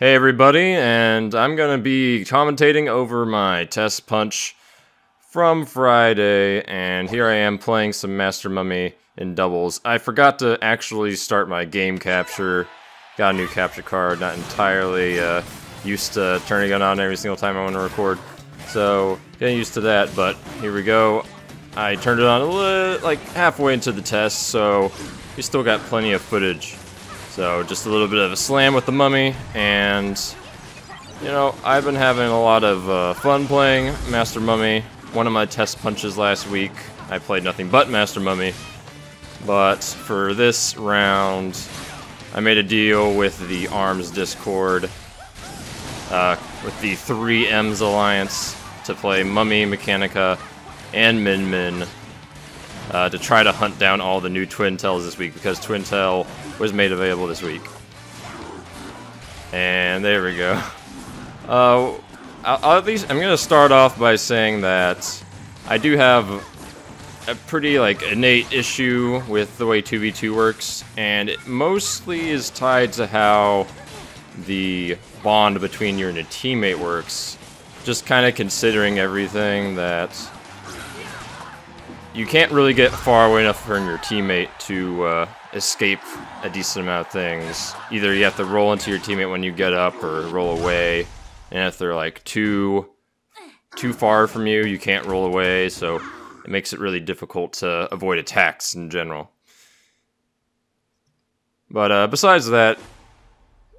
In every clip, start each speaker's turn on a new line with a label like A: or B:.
A: Hey everybody, and I'm gonna be commentating over my Testpunch from Friday, and here I am playing some Master Mummy in doubles. I forgot to actually start my game capture. Got a new capture card, not entirely used to turning it on every single time I want to record. So, getting used to that, but here we go. I turned it on like halfway into the test, so we still got plenty of footage. So, just a little bit of a slam with the mummy, and, you know, I've been having a lot of fun playing Master Mummy. One of my test punches last week, I played nothing but Master Mummy, but for this round, I made a deal with the ARMS Discord, with the 3M's Alliance, to play Mummy, Mechanica, and Min Min, to try to hunt down all the new Twintails this week, because Twintail was made available this week. And there we go. At least I'm gonna start off by saying that I do have a pretty innate issue with the way 2v2 works, and it mostly is tied to how the bond between you and a teammate works. Just kind of considering everything that you can't really get far away enough from your teammate to escape a decent amount of things. Either you have to roll into your teammate when you get up, or roll away. And if they're like too far from you, you can't roll away. So it makes it really difficult to avoid attacks in general. But besides that,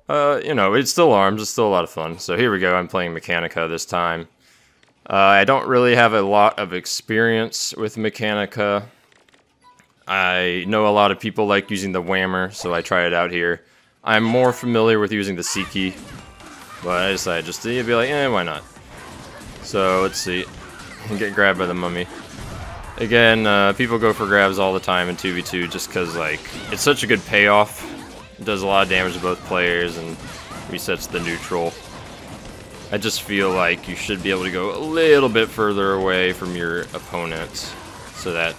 A: you know, it's still ARMS. It's still a lot of fun. So here we go. I'm playing Mechanica this time. I don't really have a lot of experience with Mechanica. I know a lot of people like using the whammer, so I try it out here. I'm more familiar with using the C key, but I decided just to be like, why not? So let's see. Get grabbed by the mummy. Again, people go for grabs all the time in 2v2 just because, it's such a good payoff. It does a lot of damage to both players and resets the neutral. I just feel like you should be able to go a little bit further away from your opponent so that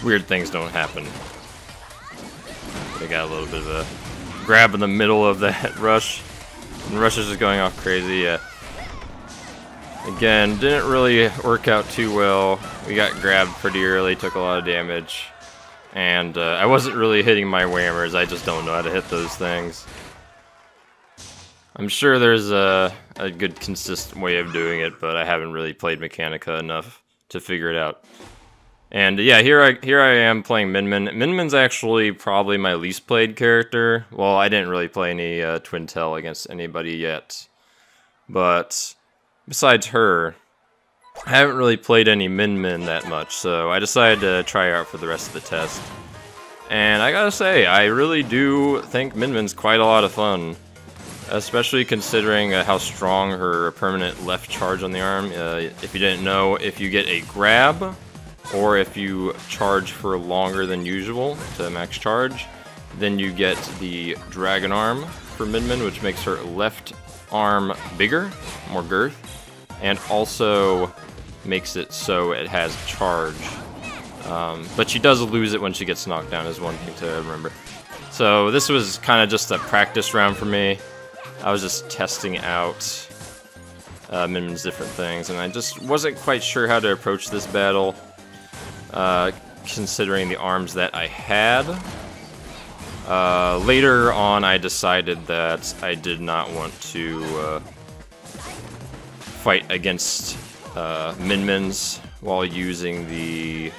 A: weird things don't happen. They got a little bit of a grab in the middle of that rush, and Rush is just going off crazy. Yeah. Again, didn't really work out too well. We got grabbed pretty early, took a lot of damage, and I wasn't really hitting my whammers. I just don't know how to hit those things. I'm sure there's a good, consistent way of doing it, but I haven't really played Mechanica enough to figure it out. And yeah, here I am playing Min Min. Min Min's actually probably my least played character. Well, I didn't really play any Twintail against anybody yet. But besides her, I haven't really played any Min Min that much, so I decided to try her out for the rest of the test. And I gotta say, I really do think Min Min's quite a lot of fun. Especially considering how strong her permanent left charge on the arm. If you didn't know, if you get a grab, or if you charge for longer than usual to max charge, then you get the dragon arm for Min Min, which makes her left arm bigger, more girth, and also makes it so it has charge. But she does lose it when she gets knocked down, is one thing to remember. So this was kind of just a practice round for me. I was just testing out Min Min's different things, and I just wasn't quite sure how to approach this battle, considering the arms that I had. Later on, I decided that I did not want to fight against Min Min's while using the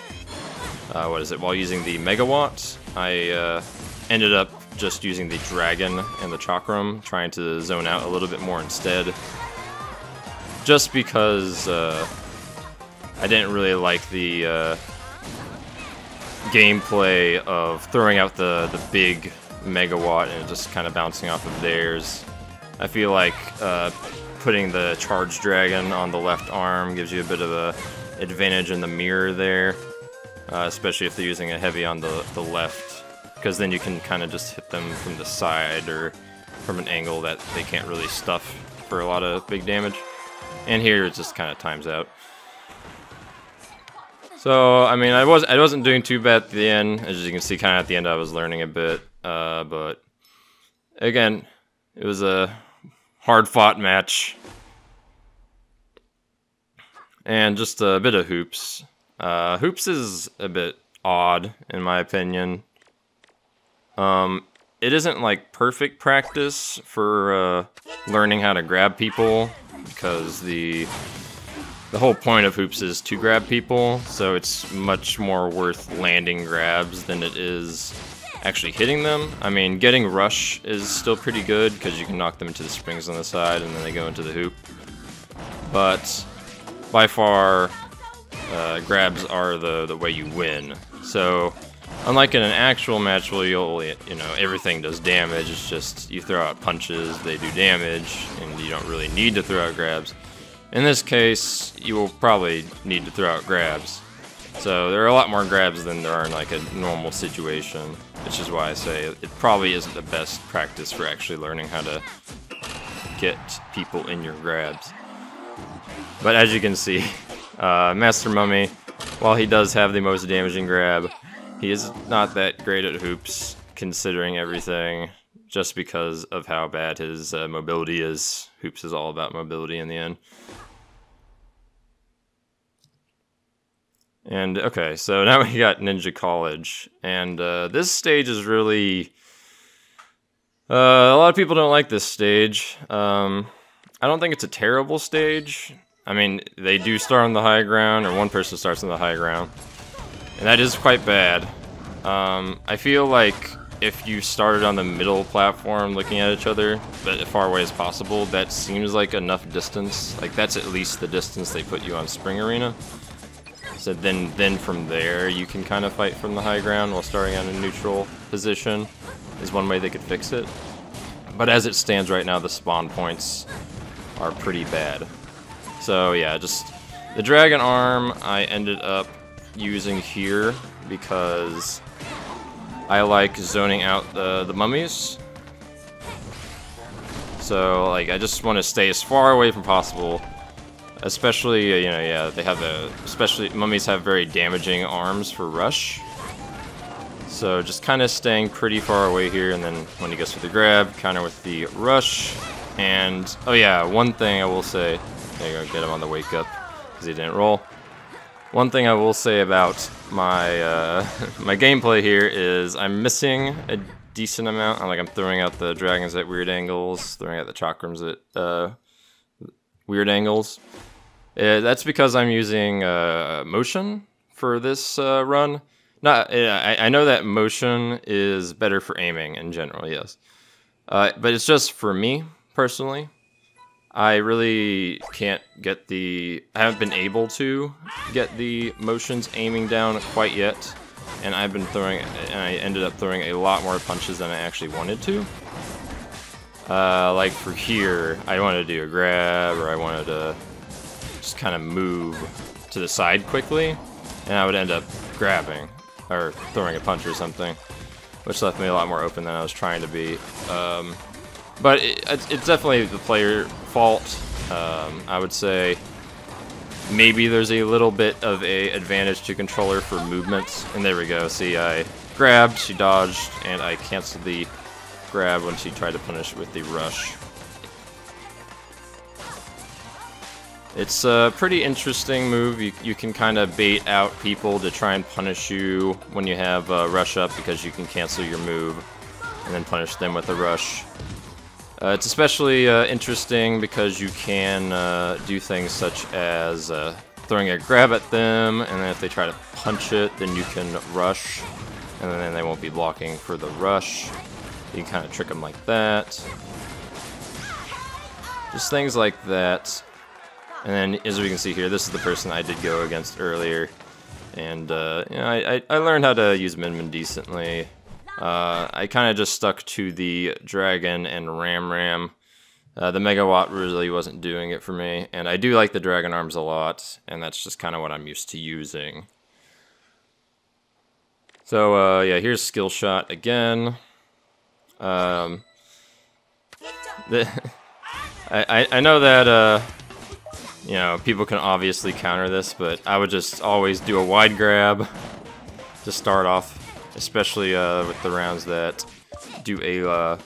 A: while using the Megawatt. I ended up just using the dragon and the chakram, trying to zone out a little bit more instead. Just because I didn't really like the gameplay of throwing out the big Megawatt and just kind of bouncing off of theirs. I feel like putting the charge dragon on the left arm gives you a bit of a advantage in the mirror there, especially if they're using a heavy on the left. Because then you can kind of just hit them from the side or from an angle that they can't really stuff for a lot of big damage. And here it just kind of times out. So, I mean, I wasn't doing too bad at the end. As you can see, kind of at the end I was learning a bit. But again, It was a hard-fought match. And just a bit of hoops. Hoops is a bit odd, in my opinion. It isn't like perfect practice for learning how to grab people, because the whole point of hoops is to grab people, so it's much more worth landing grabs than it is actually hitting them. I mean, getting rush is still pretty good, because you can knock them into the springs on the side and then they go into the hoop. But by far, grabs are the way you win. So, unlike in an actual match where everything does damage, it's just you throw out punches, they do damage, and you don't really need to throw out grabs. In this case, you will probably need to throw out grabs. So there are a lot more grabs than there are in like a normal situation, which is why I say it probably isn't the best practice for actually learning how to get people in your grabs. But as you can see, Master Mummy, while he does have the most damaging grab, he is not that great at hoops, considering everything, just because of how bad his mobility is. Hoops is all about mobility in the end. And, okay, so now we got Ninja College, and this stage is really... a lot of people don't like this stage. I don't think it's a terrible stage. I mean, they do start on the high ground, or one person starts on the high ground. And that is quite bad. I feel like if you started on the middle platform looking at each other, but as far away as possible, that seems like enough distance. Like, that's at least the distance they put you on Spring Arena. So then from there, you can kind of fight from the high ground while starting on a neutral position, is one way they could fix it. But as it stands right now, the spawn points are pretty bad. So yeah, just the Dragon Arm I ended up using here because I like zoning out the mummies. So like I just want to stay as far away from possible. Especially, yeah, they have especially mummies have very damaging arms for rush. So just kind of staying pretty far away here, and then when he gets with the grab, counter with the rush. And, oh yeah, one thing I will say, there you go, get him on the wake up, because he didn't roll. One thing I will say about my my gameplay here is I'm missing a decent amount. I'm throwing out the dragons at weird angles, throwing out the chakrams at weird angles. That's because I'm using motion for this run. I know that motion is better for aiming in general, yes. But it's just for me, personally. I really can't get I haven't been able to get the motions aiming down quite yet. And I ended up throwing a lot more punches than I actually wanted to. Like for here, I wanted to do a grab, or I wanted to just kind of move to the side quickly, and I would end up grabbing, or throwing a punch or something, which left me a lot more open than I was trying to be. But it's definitely the player fault. I would say maybe there's a little bit of a advantage to controller for movements, and there we go. See, I grabbed, she dodged, and I canceled the grab when she tried to punish with the rush. It's a pretty interesting move. You can kind of bait out people to try and punish you when you have rush up, because you can cancel your move and then punish them with a rush. It's especially interesting because you can do things such as throwing a grab at them, and then if they try to punch it, then you can rush, and then they won't be blocking for the rush. You can kind of trick them like that. Just things like that. And then, as we can see here, this is the person I did go against earlier. And, I learned how to use Min decently. I kind of just stuck to the Dragon and Ram. The Megawatt really wasn't doing it for me. And I do like the Dragon Arms a lot, and that's just kind of what I'm used to using. So, yeah, here's Skill Shot again. I know that, people can obviously counter this, but I would just always do a wide grab to start off, especially with the rounds that do a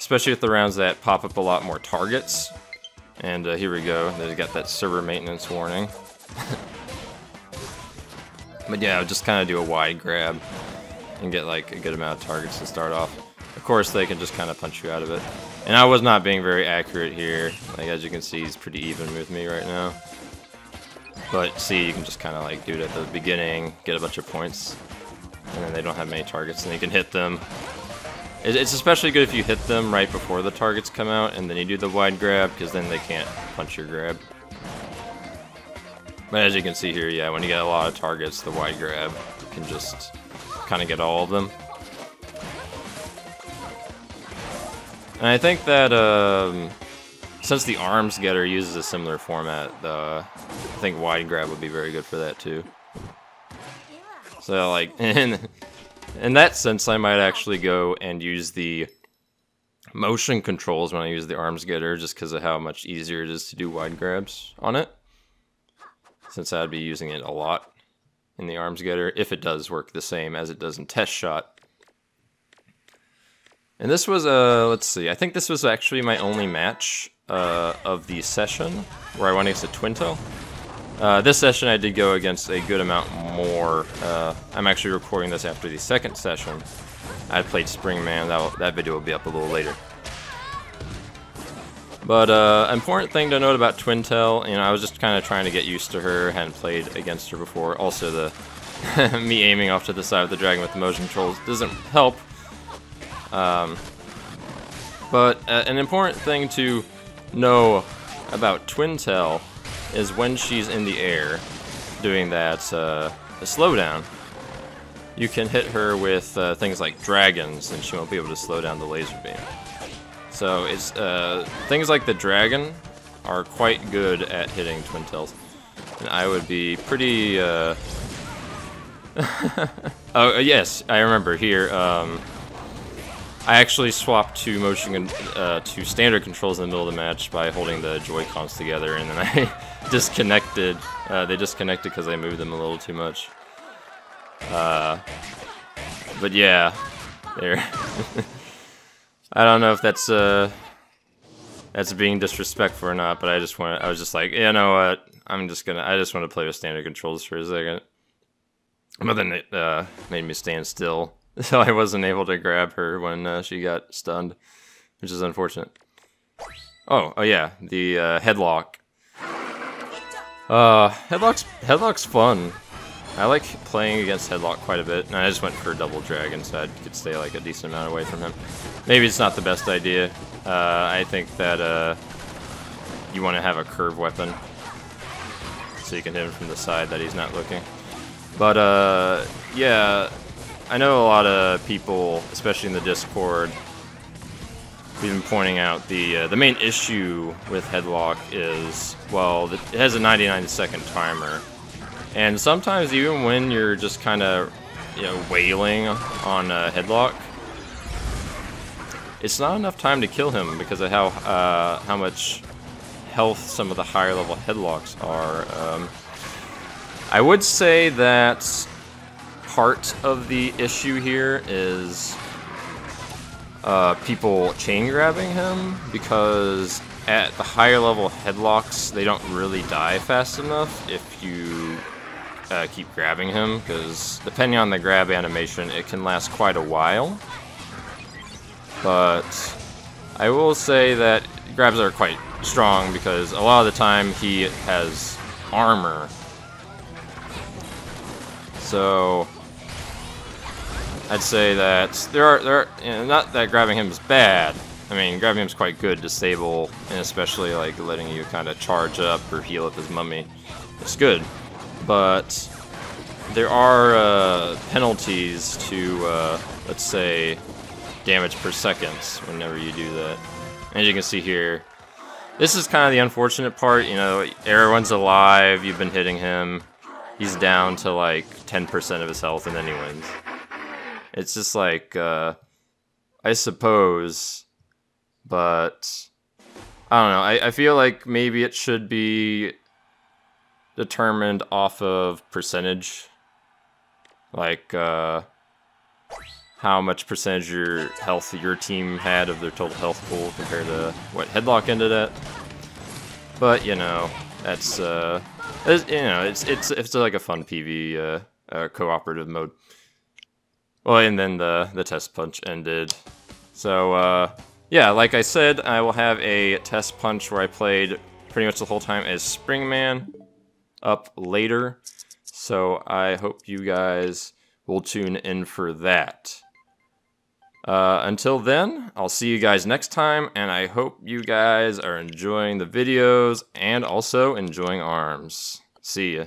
A: especially with the rounds that pop up a lot more targets. And here we go, they got that server maintenance warning. But yeah, I'll just kind of do a wide grab and get like a good amount of targets to start off. Of course, they can just kind of punch you out of it. And I was not being very accurate here. Like, as you can see, he's pretty even with me right now. But see, you can just kind of like do it at the beginning, get a bunch of points, and then they don't have many targets, and you can hit them. It's especially good if you hit them right before the targets come out, and then you do the wide grab, because then they can't punch your grab. But as you can see here, yeah, when you get a lot of targets, the wide grab can just kind of get all of them. And I think that since the arms getter uses a similar format, I think wide grab would be very good for that too. So like, in that sense, I might actually go and use the motion controls when I use the arms getter, just because of how much easier it is to do wide grabs on it. Since I'd be using it a lot in the arms getter, if it does work the same as it does in Test Shot. And this was, let's see, I think this was actually my only match of the session where I went against a Twintail. This session I did go against a good amount more. I'm actually recording this after the second session. I played Springman, that video will be up a little later. But important thing to note about Twintail, you know, I was just kind of trying to get used to her, hadn't played against her before. Also the me aiming off to the side of the dragon with the motion controls doesn't help. But an important thing to know about Twintail is when she's in the air doing that the slowdown, you can hit her with things like dragons and she won't be able to slow down the laser beam. So it's things like the dragon are quite good at hitting Twintails. And I would be pretty oh yes, I remember here I actually swapped to to standard controls in the middle of the match by holding the Joy-Cons together, and then I disconnected. They disconnected because I moved them a little too much. But yeah, there. I don't know if that's being disrespectful or not, but I was just like, yeah, you know what? I just want to play with standard controls for a second. But then it made me stand still. So I wasn't able to grab her when she got stunned, which is unfortunate. Oh yeah, the Headlock. Headlock's fun. I like playing against Headlock quite a bit, and I just went for double dragon so I could stay like a decent amount away from him. Maybe it's not the best idea. I think that you want to have a curve weapon so you can hit him from the side that he's not looking. But yeah. I know a lot of people, especially in the Discord, have been pointing out the main issue with Headlock is, well, it has a 99-second timer, and sometimes even when you're just kind of, you know, wailing on Headlock, it's not enough time to kill him because of how much health some of the higher level Headlocks are. I would say that part of the issue here is people chain grabbing him, because at the higher level Headlocks they don't really die fast enough if you keep grabbing him, because depending on the grab animation it can last quite a while. But I will say that grabs are quite strong because a lot of the time he has armor, so I'd say that there are you know, not that grabbing him is bad. I mean, grabbing him is quite good to stable, and especially like letting you kind of charge up or heal up his mummy. It's good, but there are penalties to, let's say, damage per second whenever you do that. As you can see here, this is kind of the unfortunate part. You know, everyone's alive. You've been hitting him. He's down to like 10% of his health, and then he wins. It's just like, I suppose, but I don't know. I feel like maybe it should be determined off of percentage. Like, how how much percentage your health your team had of their total health pool compared to what Headlock ended at. But you know, that's it's like a fun PV cooperative mode. Well, and then the Testpunch ended. So yeah, like I said, I will have a Testpunch where I played pretty much the whole time as Springman up later. So I hope you guys will tune in for that. Until then, I'll see you guys next time, and I hope you guys are enjoying the videos and also enjoying ARMS. See ya.